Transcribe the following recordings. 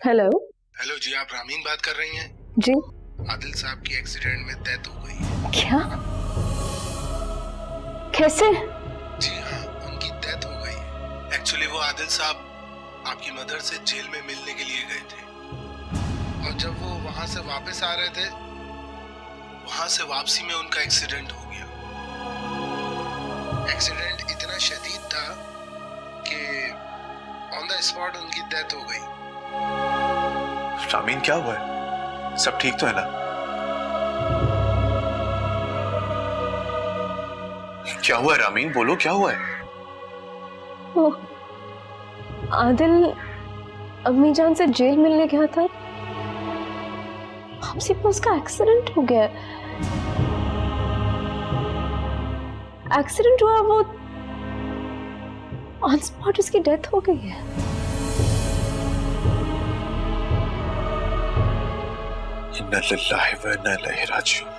Hello. Hello जी, आप रामीन बात कर रही हैं? जी। आदिल साहब की एक्सीडेंट में डेथ हो गई है। क्या? कैसे? जी हाँ, उनकी डेथ हो गई है। एक्चुअली वो आदिल साहब आपकी मदर से जेल में मिलने के लिए गए थे और जब वो वहां से वापस आ रहे थे, वहां से वापसी में उनका एक्सीडेंट हो गया। एक्सीडेंट इतना शदीद था कि ऑन द स्पॉट उनकी डेथ हो गई। रामीन क्या हुआ है? सब ठीक तो है ना? क्या हुआ है रामीन, बोलो क्या हुआ है? वो आदिल अम्मी जान से जेल मिलने गया था, हमसे पे उसका एक्सीडेंट हो गया। एक्सीडेंट हुआ, वो ऑन स्पॉट उसकी डेथ हो गई है। इन्ना लिल्लाहि व इन्ना इलैहि राजिऊन।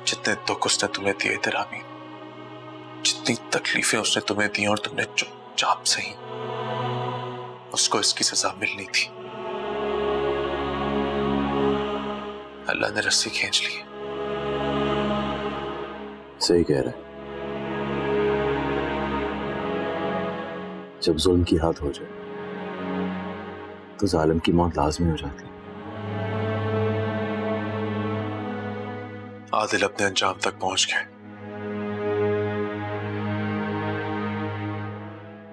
जितने दुख उसने तुम्हें दिए थे रामीन, जितनी तकलीफें उसने तुम्हें दी और तुमने चुपचाप सही, उसको इसकी सजा मिलनी थी। अल्लाह ने रस्सी खींच ली। सही कह रहा है। जब जुल्म की हद हो जाए तो जालिम की मौत लाजमी हो जाती है। आदिल अपने अंजाम तक पहुंच गए।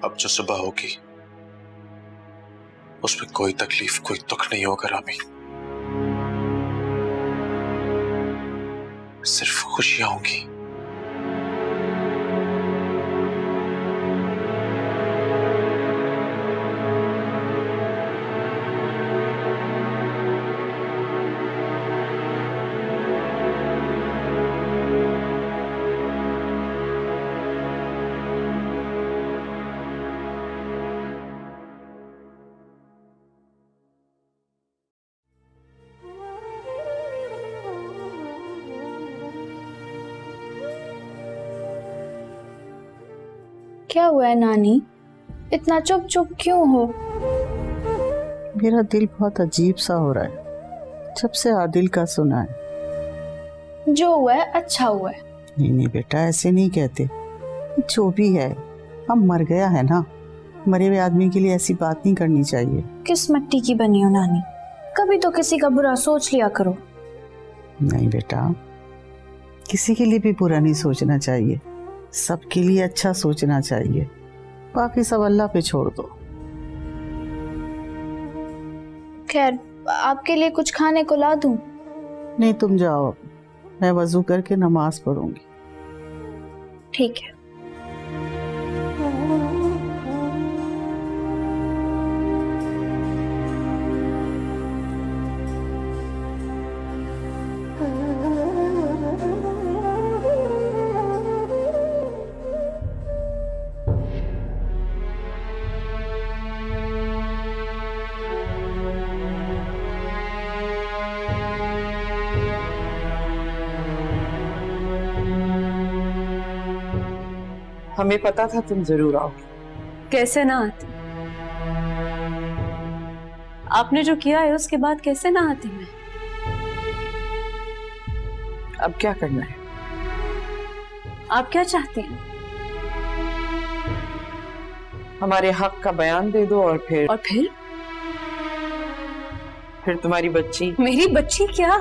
अब जो सुबह होगी उसमें कोई तकलीफ, कोई दुख नहीं होगा रामीन, सिर्फ खुशियां होंगी। क्या हुआ है नानी, इतना चुप चुप क्यों हो? मेरा दिल बहुत अजीब सा हो रहा है जब से आदिल का सुना है। जो हुआ है अच्छा हुआ है। नहीं बेटा, ऐसे नहीं कहते। जो भी है अब मर गया है ना, मरे हुए आदमी के लिए ऐसी बात नहीं करनी चाहिए। किस मिट्टी की बनी हो नानी, कभी तो किसी का बुरा सोच लिया करो। नहीं बेटा, किसी के लिए भी बुरा नहीं सोचना चाहिए, सबके लिए अच्छा सोचना चाहिए। बाकी सब अल्लाह पे छोड़ दो। खैर, आपके लिए कुछ खाने को ला दूं? नहीं, तुम जाओ, मैं वजू करके नमाज पढ़ूंगी। ठीक है। हमें पता था तुम जरूर आओगे। कैसे ना आती? आपने जो किया है उसके बाद कैसे ना आती मैं? अब क्या करना है? आप क्या चाहती हैं? हमारे हक का बयान दे दो और फिर तुम्हारी बच्ची। मेरी बच्ची क्या?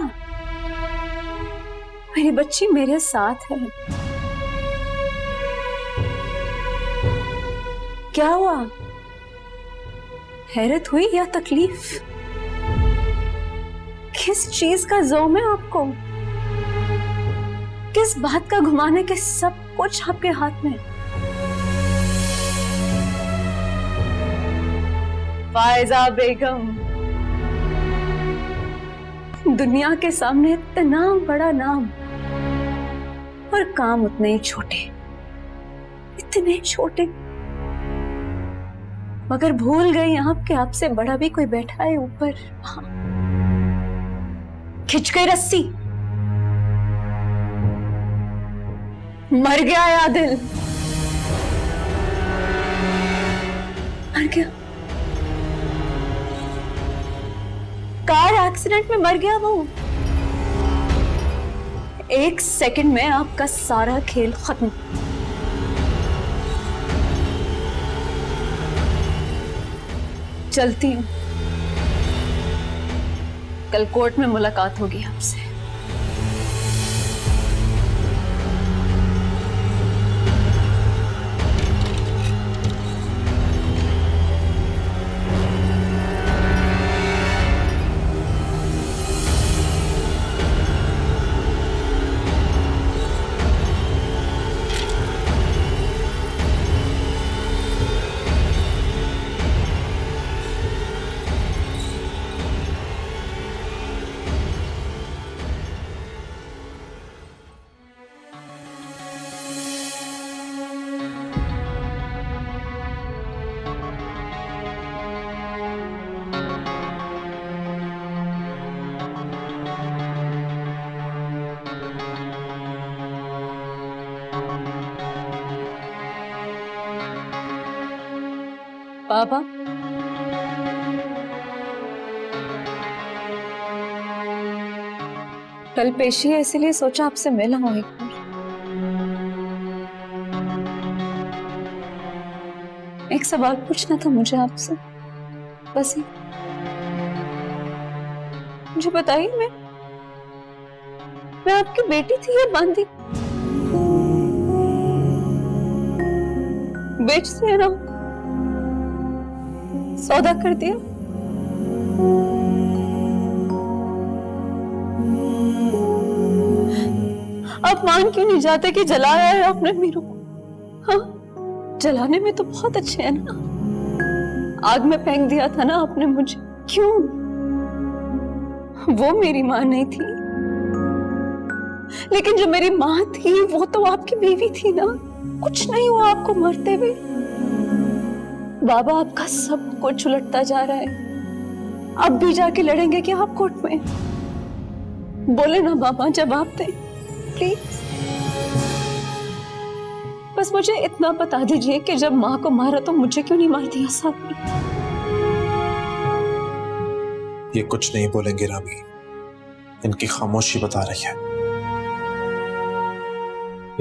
मेरी बच्ची मेरे साथ है। क्या हुआ? हैरत हुई या तकलीफ? किस चीज का ज़ौम है आपको? किस बात का घुमाने के सब कुछ आपके हाथ में? फायजा बेगम, दुनिया के सामने इतना बड़ा नाम और काम उतने ही छोटे, इतने छोटे। मगर भूल गई आप कि आपसे बड़ा भी कोई बैठा है ऊपर। खिंच गई रस्सी, मर गया है आदिल, मर गया। एक्सीडेंट में मर गया वो। 1 सेकंड में आपका सारा खेल खत्म। चलती हूँ, कल कोर्ट में मुलाकात होगी आपसे। बाबा, कल पेशी है इसीलिए सोचा आपसे मिला हूं एक बार। एक सवाल पूछना था मुझे आपसे, बस ही। मुझे बताइए, मैं आपकी बेटी थी या बांदी? बेच दिया ना, सौदा कर दिया। आप मान क्यों नहीं जाते कि जलाया है आपने मीरू को? हाँ, जलाने में तो बहुत अच्छे हैं ना। आग में फेंक दिया था ना आपने मुझे, क्यों? वो मेरी माँ नहीं थी, लेकिन जो मेरी माँ थी वो तो आपकी बीवी थी ना। कुछ नहीं हुआ आपको मरते हुए। बाबा, आपका सब कुछ उलटता जा रहा है। अब भी जाके लड़ेंगे क्या आप कोर्ट में? बोले ना बाबा, जवाब दें प्लीज। बस मुझे इतना बता दीजिए कि जब माँ को मारा तो मुझे क्यों नहीं मार दिया साथ में? ये कुछ नहीं बोलेंगे रामी, इनकी खामोशी बता रही है।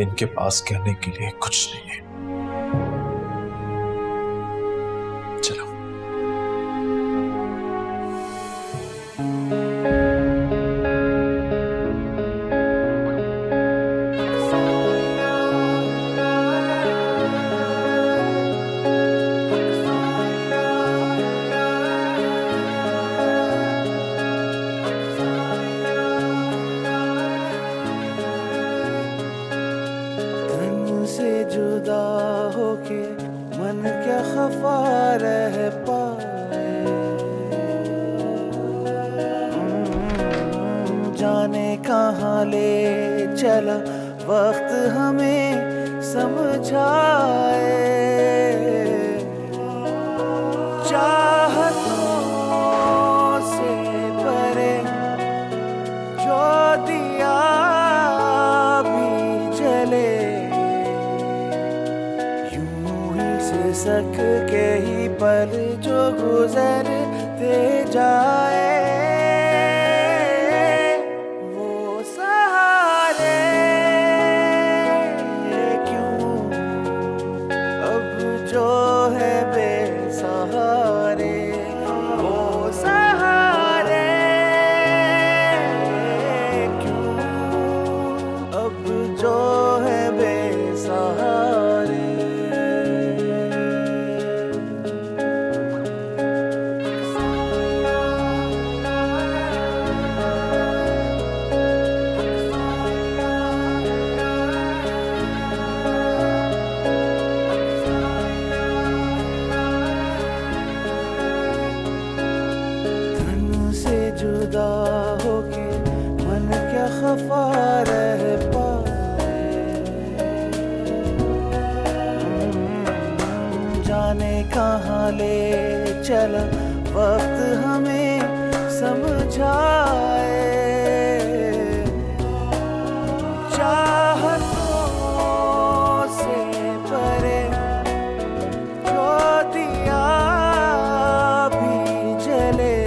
इनके पास कहने के लिए कुछ नहीं है। चलो। से जुदा होके मन क्या खफा रह पाए, जाने कहाँ ले चला वक्त हमें समझाए। चाहतों से परे जो दिया भी जले, सक के ही पल जो गुजरते जाए, वो सहारे क्यों अब जो है बेसहारे, वो सहारे क्यों अब जो है बेसहारे। जुदा होके मन क्या खफा रह पाए, जाने कहाँ ले चला वक्त हमें समझाए। चाहतों से परे जो दिया भी जले,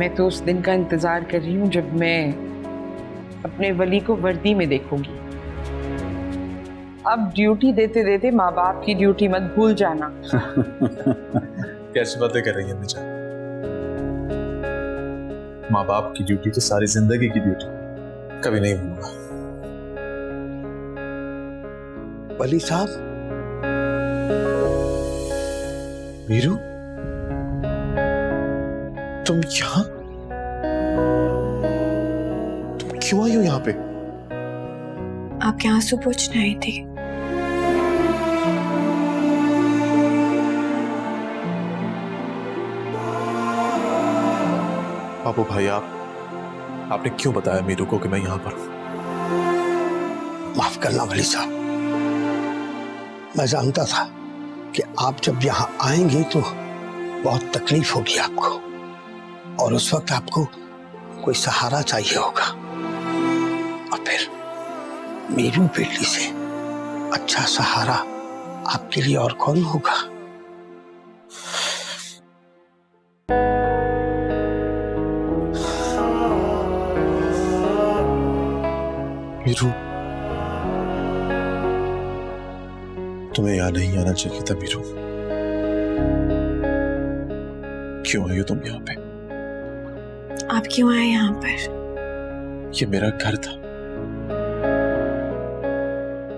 मैं तो उस दिन का इंतजार कर रही हूँ जब मैं अपने वली को वर्दी में देखूंगी। अब ड्यूटी देते देते माँ बाप की ड्यूटी मत भूल जाना। कैसी बातें कर रही है मिर्जा? माँ बाप की ड्यूटी तो सारी जिंदगी की ड्यूटी, कभी नहीं भूलूंगा। वली साहब, वीरू, तुम यहाँ? तुम क्यों आई हो यहाँ पे? आपके आंसू पोंछने आई थी। बाबू भाई, आपने क्यों बताया मीरू को कि मैं यहाँ पर हूं? माफ करना वली साहब, मैं जानता था कि आप जब यहाँ आएंगे तो बहुत तकलीफ होगी आपको, और उस वक्त आपको कोई सहारा चाहिए होगा, और फिर मीरू बेटी से अच्छा सहारा आपके लिए और कौन होगा? मीरू, तुम्हें यहाँ नहीं आना चाहिए था मीरू। क्यों आई हो तुम यहाँ पे? आप क्यों आए यहाँ पर? ये मेरा घर था,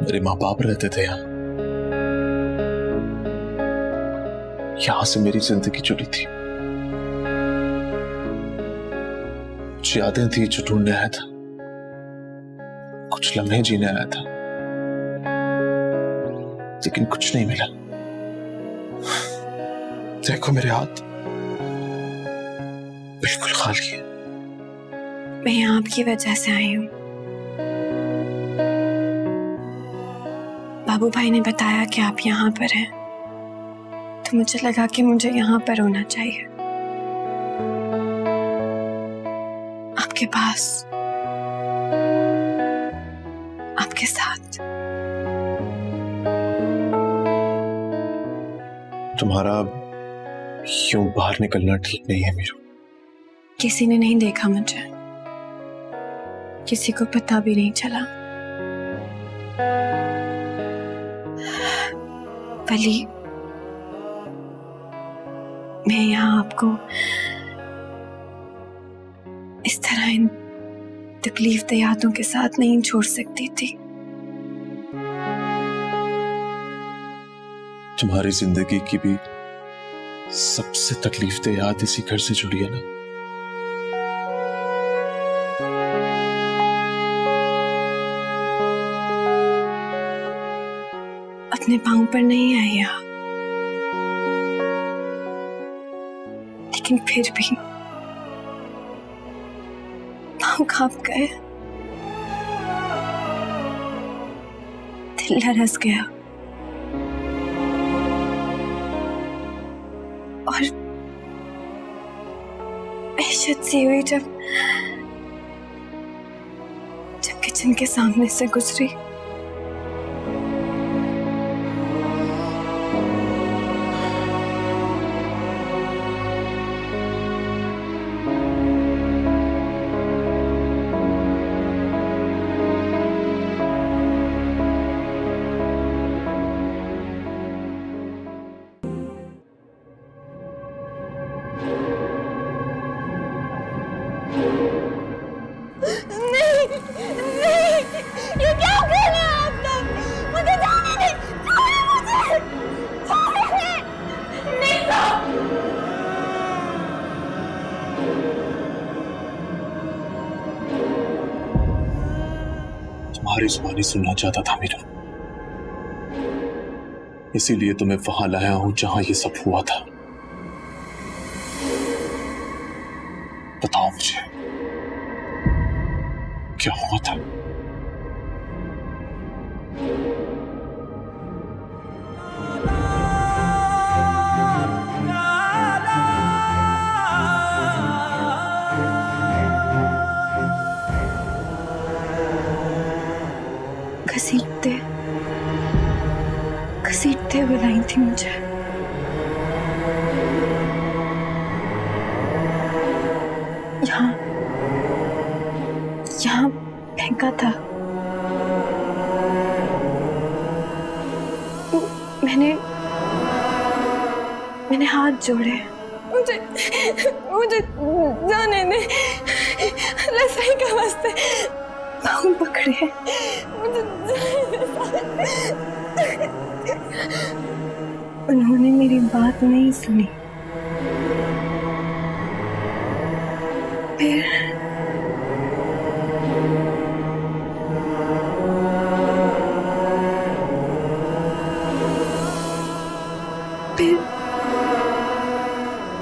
मेरे माँ बाप रहते थे यहाँ। यहां से मेरी जिंदगी जुड़ी थी, कुछ यादें थी जो ढूंढने आया था, कुछ लम्हे जीने आया था, लेकिन कुछ नहीं मिला। देखो मेरे हाथ बिल्कुल खाली है। मैं यहाँ आपकी वजह से आई हूँ। बाबू भाई ने बताया कि आप यहाँ पर हैं, तो मुझे लगा कि मुझे यहाँ पर होना चाहिए, आपके पास, आपके साथ। तुम्हारा यूं बाहर निकलना ठीक नहीं है मीरू। किसी ने नहीं देखा मुझे, किसी को पता भी नहीं चला। वली, मैं यहाँ आपको इस तरह इन तकलीफ यादों के साथ नहीं छोड़ सकती थी। तुम्हारी जिंदगी की भी सबसे तकलीफ याद इसी घर से जुड़ी है ना। अपने पांव पर नहीं आई यहाँ, लेकिन फिर भी पांव कांप गए, दिल लरस गया, और वहशत सी हुई जब किचन के सामने से गुजरी। तुम्हारी जुबानी सुनना चाहता था मीरू, इसीलिए तुम्हें वहां लाया हूं जहां ये सब हुआ था। बताओ मुझे, क्या हुआ था? घसीटते हुए लाई थी मुझे। यहाँ फेंका था। मैंने हाथ जोड़े। मुझे जाने दे, लसाई का वास्ते पाँव पकड़े, मुझे उन्होंने मेरी बात नहीं सुनी। फिर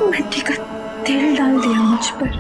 मिट्टी का तेल डाल दिया मुझ पर।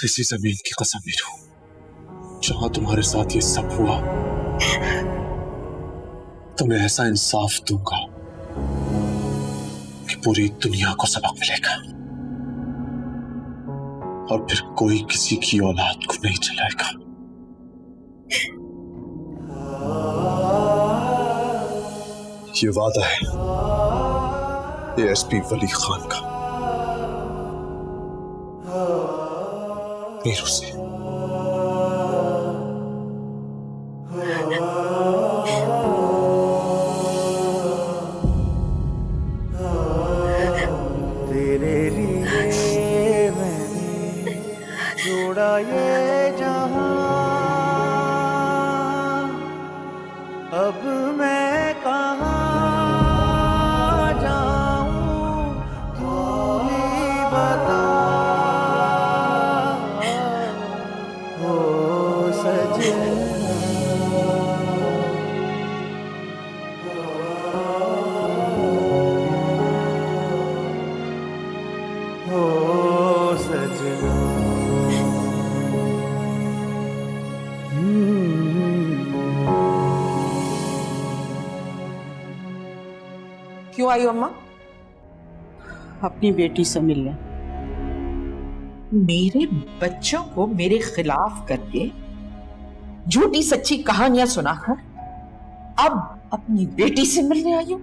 इसी जमीन की कसम वीरू, जहां तुम्हारे साथ ये सब हुआ, तुम्हें ऐसा इंसाफ दूंगा कि पूरी दुनिया को सबक मिलेगा और फिर कोई किसी की औलाद को नहीं चलाएगा। ये वादा है एएसपी वली खान का वीरू से। तेरे लिए मैंने जोड़ा ये जहां, अब मैं कहाँ जाऊं तू ही बता। हो सजना, हो सजना। क्यों आई हो अम्मा? अपनी बेटी से मिलने। मेरे बच्चों को मेरे खिलाफ करके झूठी सच्ची कहानियां सुनाकर अब अपनी बेटी से मिलने आई हूं।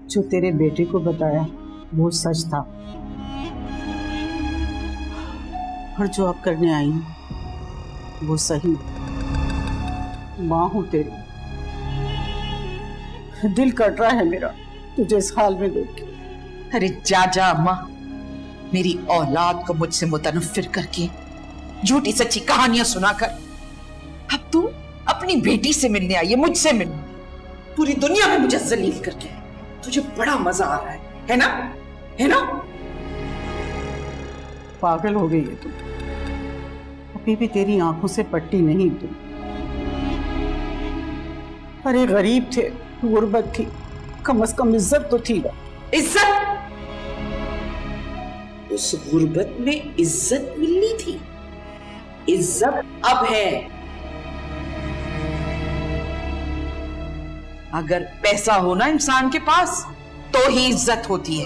जो तेरे बेटे को बताया वो सच था, और जो अब करने आई हूं वो सही। मां हूं तेरी, दिल कट रहा है मेरा तुझे इस हाल में देख के। अरे जा जा अम्मा, मेरी औलाद को मुझसे मुतनफ्फिर करके झूठी सच्ची कहानियां सुनाकर अब तू अपनी बेटी से मिलने आई है, मुझसे मिलने। पूरी दुनिया में मुझे जलील करके तुझे बड़ा मजा आ रहा है ना? है ना? पागल हो गई है तू, अभी भी तेरी आंखों से पट्टी नहीं तू। अरे गरीब थे, गुर्बत थी, कम से कम इज्जत तो थी। इज्जत? उस गुर्बत में इज्जत मिलनी थी। इज्जत अब है। अगर पैसा हो ना इंसान के पास तो ही इज्जत होती है,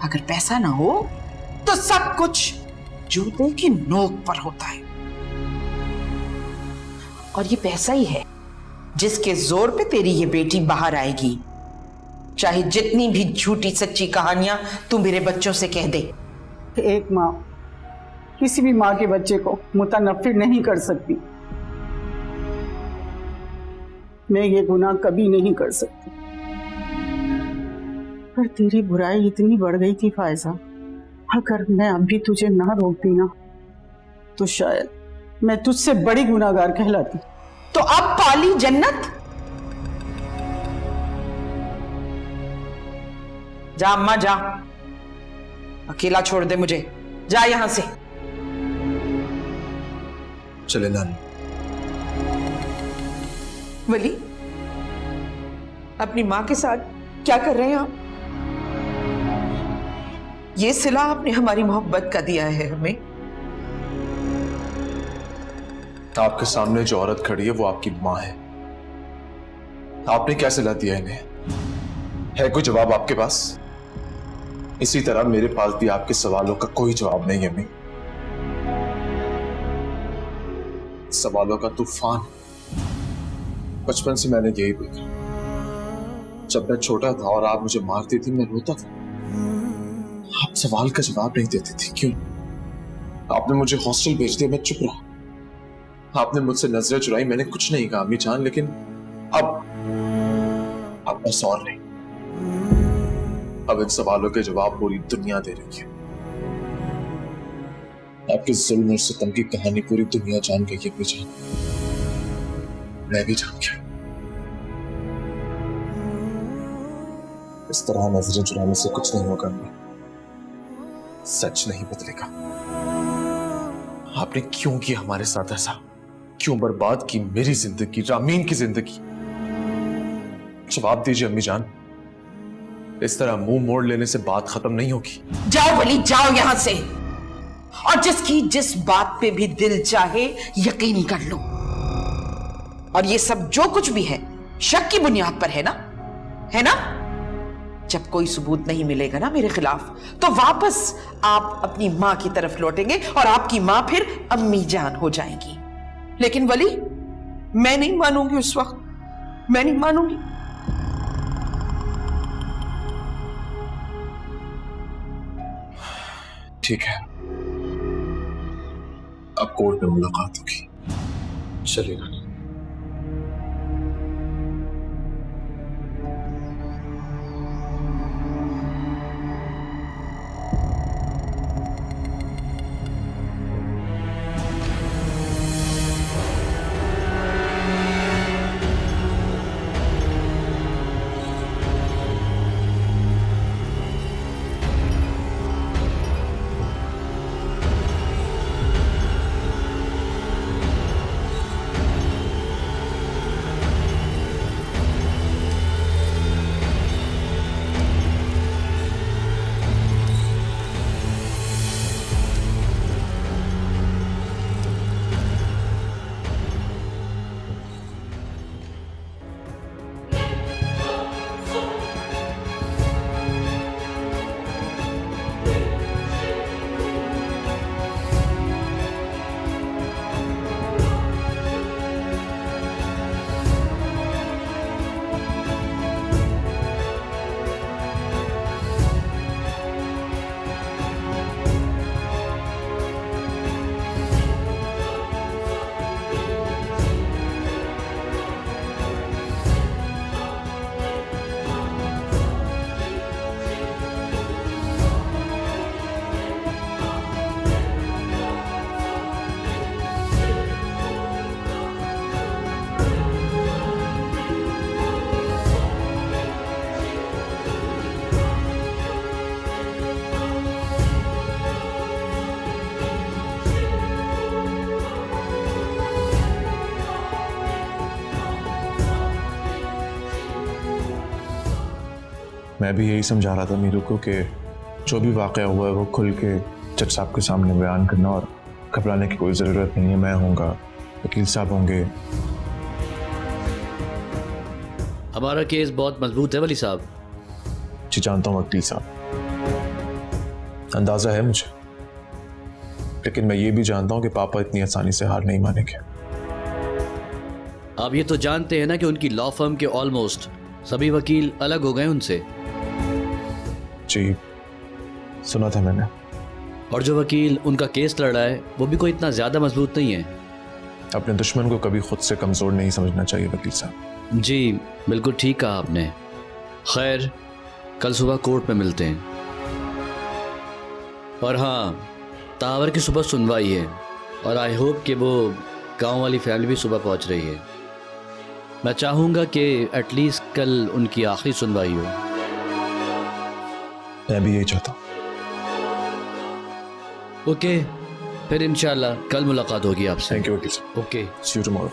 अगर पैसा ना हो तो सब कुछ जूते की नोक पर होता है। और ये पैसा ही है जिसके जोर पे तेरी ये बेटी बाहर आएगी, चाहे जितनी भी झूठी सच्ची कहानियां तू मेरे बच्चों से कह दे। एक माँ किसी भी माँ के बच्चे को मुतनफ्फिर नहीं कर सकती। मैं ये गुनाह कभी नहीं कर सकती, पर तेरी बुराई इतनी बढ़ गई थी फायजा, अगर मैं अभी तुझे ना रोकती ना तो शायद मैं तुझसे बड़ी गुनाहगार कहलाती। तो अब पाली जन्नत। जा अम्मा जा, अकेला छोड़ दे मुझे, जा यहां से। चले नानी। वली, अपनी मां के साथ क्या कर रहे हैं आप? ये सिला आपने हमारी मोहब्बत का दिया है हमें। आपके सामने जो औरत खड़ी है वो आपकी मां है। आपने क्या सिला दिया इन्हें? है कोई जवाब आपके पास? इसी तरह मेरे पास भी आपके सवालों का कोई जवाब नहीं है। मैं सवालों का तूफान, बचपन से मैंने यही देखा। जब मैं छोटा था और आप मुझे मारती थी, मैं रोता था। आप सवाल का जवाब नहीं देती थी, क्यों? आपने मुझे हॉस्टल भेज दिया, मैं चुप रहा। आपने मुझसे नजरें चुराई, मैंने कुछ नहीं कहा अम्मी जान, लेकिन अब बस और नहीं। अब इन सवालों के जवाब पूरी दुनिया दे रही है। आपके जुल्म और सितम की कहानी पूरी दुनिया जान गई है अम्मी जान, मैं भी जान गया। इस तरह नजरें चुराने से कुछ नहीं होगा अम्मी, सच नहीं बदलेगा। आपने क्यों किया हमारे साथ ऐसा? क्यों बर्बाद की मेरी जिंदगी, रामीन की जिंदगी? जवाब दीजिए अम्मी जान। इस तरह मुंह मोड़ लेने से बात खत्म नहीं होगी। जाओ वली, जाओ यहां से, और जिसकी जिस बात पे भी दिल चाहे यकीन कर लो। और ये सब जो कुछ भी है शक की बुनियाद पर है ना? है ना? जब कोई सबूत नहीं मिलेगा ना मेरे खिलाफ, तो वापस आप अपनी मां की तरफ लौटेंगे और आपकी मां फिर अम्मी जान हो जाएगी। लेकिन वली, मैं नहीं मानूंगी उस वक्त, मैं नहीं मानूंगी। ठीक है, अब कोर्ट में मुलाकात होगी। चलिए नानी। मैं भी यही समझा रहा था मीरू को कि जो भी वाक़या हुआ है वो खुल के जज साहब के सामने बयान करना, और घबराने की कोई ज़रूरत नहीं है। मैं होऊंगा, वकील साहब होंगे। हमारा केस बहुत मजबूत है वली साहब। जी जानता हूँ वकील साहब, अंदाज़ा है मुझे, लेकिन मैं ये भी जानता हूँ कि पापा इतनी आसानी से हार नहीं मानेंगे। आप ये तो जानते हैं ना कि उनकी लॉ फर्म के ऑलमोस्ट सभी वकील अलग हो गए उनसे। जी सुना था मैंने। और जो वकील उनका केस लड़ रहा है वो भी कोई इतना ज़्यादा मजबूत नहीं है। अपने दुश्मन को कभी खुद से कमज़ोर नहीं समझना चाहिए वकील साहब। जी बिल्कुल ठीक कहा आपने। खैर, कल सुबह कोर्ट में मिलते हैं। और हाँ, तावर की सुबह सुनवाई है, और आई होप कि वो गांव वाली फैमिली भी सुबह पहुंच रही है। मैं चाहूँगा कि एटलीस्ट कल उनकी आखिरी सुनवाई हो। मैं भी यही चाहता हूँ। ओके, फिर इंशाल्लाह कल मुलाकात होगी आपसे। थैंक यू वकील साहब। ओके। See you tomorrow.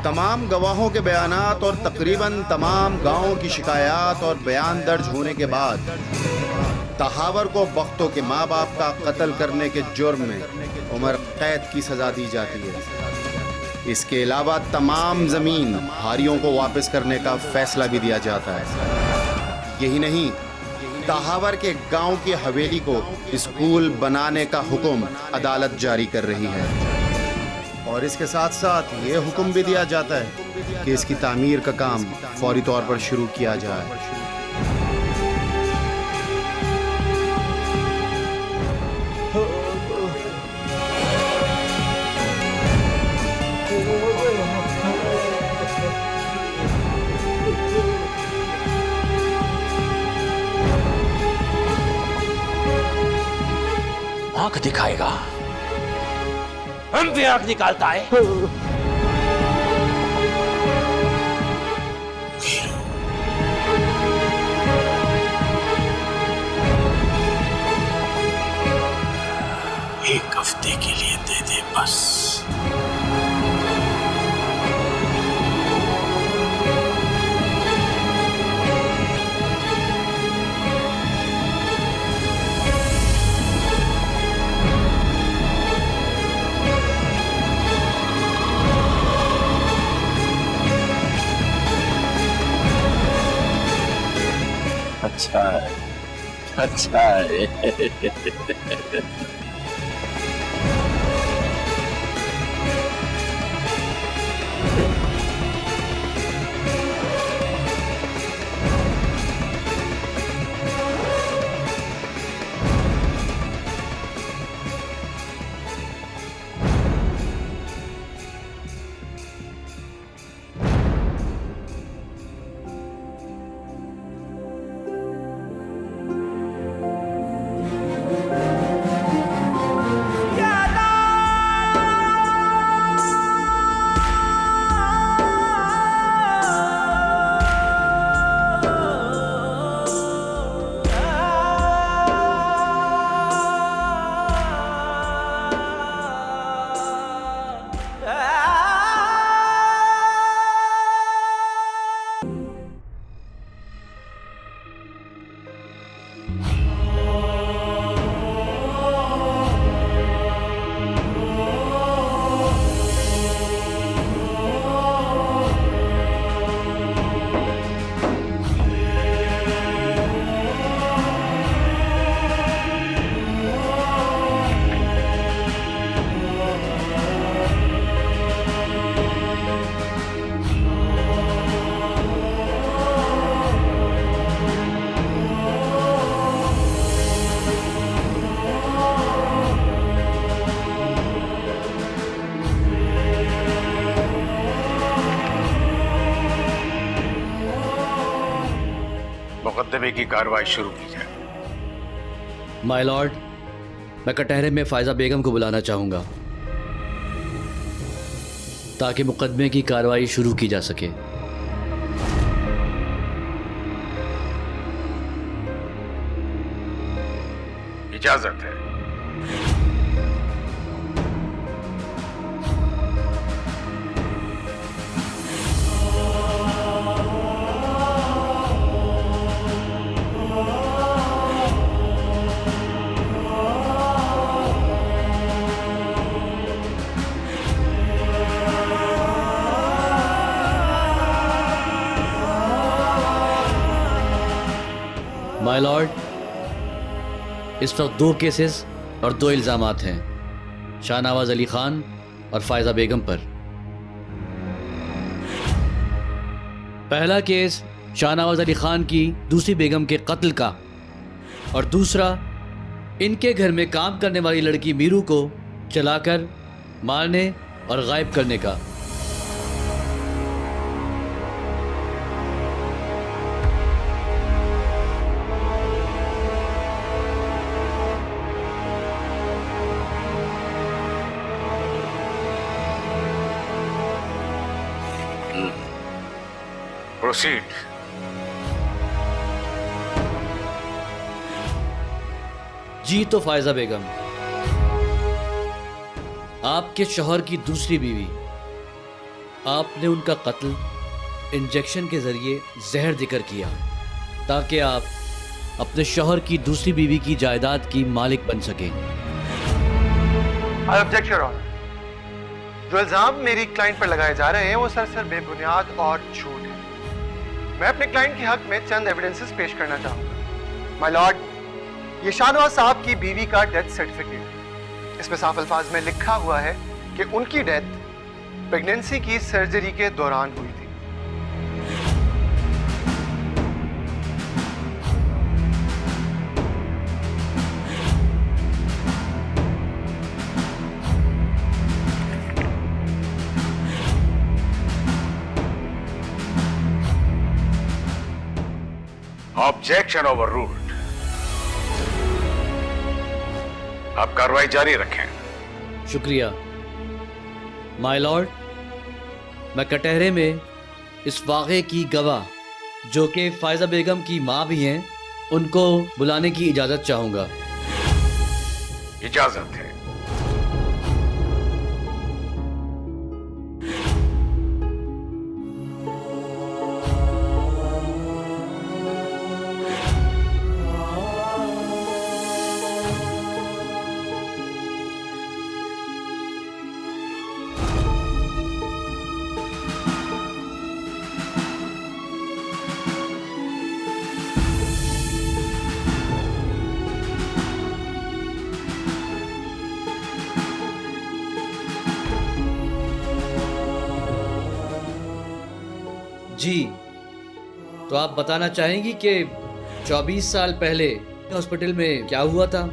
तमाम गवाहों के बयानात और तकरीबन तमाम गांवों की शिकायत और बयान दर्ज होने के बाद तहावर को बख्तों के माँ बाप का कत्ल करने के जुर्म में उम्र कैद की सजा दी जाती है। इसके अलावा तमाम जमीन हारियों को वापस करने का फैसला भी दिया जाता है। यही नहीं, तहावर के गांव की हवेली को स्कूल बनाने का हुक्म अदालत जारी कर रही है और इसके साथ साथ ये हुक्म भी दिया जाता है कि इसकी तामीर का काम फौरी तौर पर शुरू किया जाए। आंख दिखाएगा, हम भी आंख निकालता है। एक हफ्ते के लिए दे दे बस। अच्छा है, अच्छा है। मुकदमे की कार्रवाई शुरू की जाए। माय लॉर्ड, मैं कटहरे में फायजा बेगम को बुलाना चाहूंगा ताकि मुकदमे की कार्रवाई शुरू की जा सके। इजाजत है। माय लॉर्ड, इस वक्त 2 केसेस और 2 इल्ज़ामात हैं, शाहनवाज अली खान और फायजा बेगम पर। पहला केस शाहनवाज अली खान की दूसरी बेगम के कत्ल का, और दूसरा इनके घर में काम करने वाली लड़की मीरू को चलाकर मारने और गायब करने का। प्रोसीड। जी तो फायजा बेगम, आपके शौहर की दूसरी बीवी, आपने उनका कत्ल इंजेक्शन के जरिए जहर देकर किया ताकि आप अपने शौहर की दूसरी बीवी की जायदाद की मालिक बन सकें। I object your honour. जो इल्जाम मेरी क्लाइंट पर लगाए जा रहे हैं वो सर बेबुनियाद और झूठ है। मैं अपने क्लाइंट के हक में चंद एविडेंसेस पेश करना चाहूंगा। माय लॉर्ड, ये शाहनवाज साहब की बीवी का डेथ सर्टिफिकेट है। इसमें साफ अल्फाज में लिखा हुआ है कि उनकी डेथ प्रेगनेंसी की सर्जरी के दौरान हुई थी। Objection over ruled. आप कार्रवाई जारी रखें। शुक्रिया माय लॉर्ड। मैं कटहरे में इस वाक़े की गवाह जो कि फायजा बेगम की माँ भी हैं, उनको बुलाने की इजाज़त चाहूँगा। इजाज़त है। जी, तो आप बताना चाहेंगी कि 24 साल पहले हॉस्पिटल में क्या हुआ था?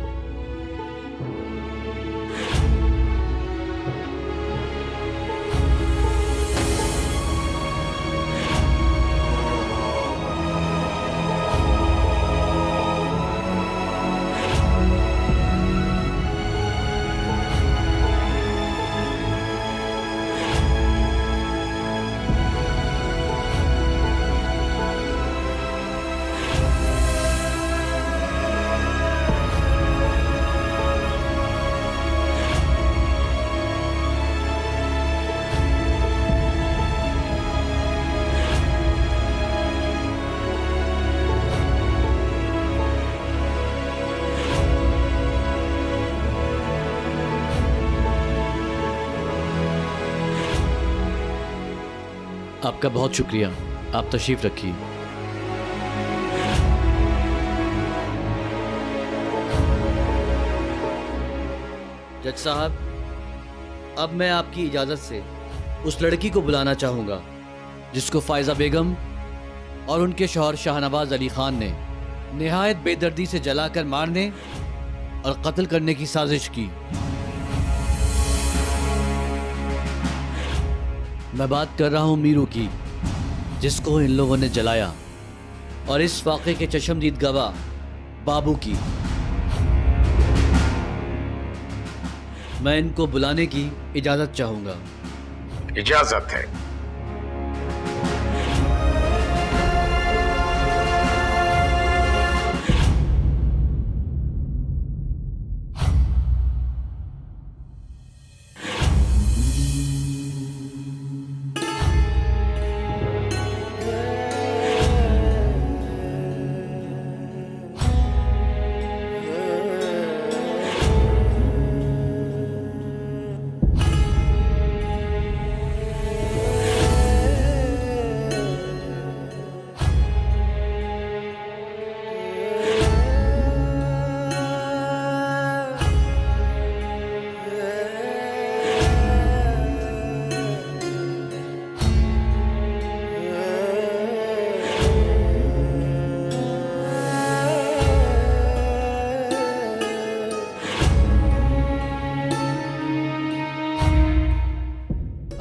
आपका बहुत शुक्रिया। आप तशरीफ रखिए। जज साहब, अब मैं आपकी इजाज़त से उस लड़की को बुलाना चाहूँगा जिसको फायजा बेगम और उनके शौहर शाहनवाज अली खान ने निहायत बेदर्दी से जलाकर मारने और कत्ल करने की साजिश की। मैं बात कर रहा हूँ मीरू की, जिसको इन लोगों ने जलाया, और इस वाक़े के चश्मदीद गवाह बाबू की। मैं इनको बुलाने की इजाज़त चाहूँगा। इजाज़त है।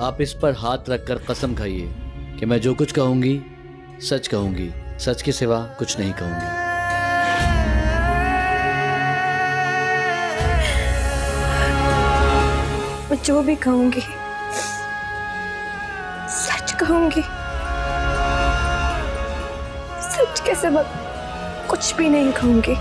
आप इस पर हाथ रखकर कसम खाइए कि मैं जो कुछ कहूंगी सच कहूंगी, सच के सिवा कुछ नहीं कहूंगी। मैं जो भी कहूंगी सच कहूंगी, सच के सिवा कुछ भी नहीं कहूंगी।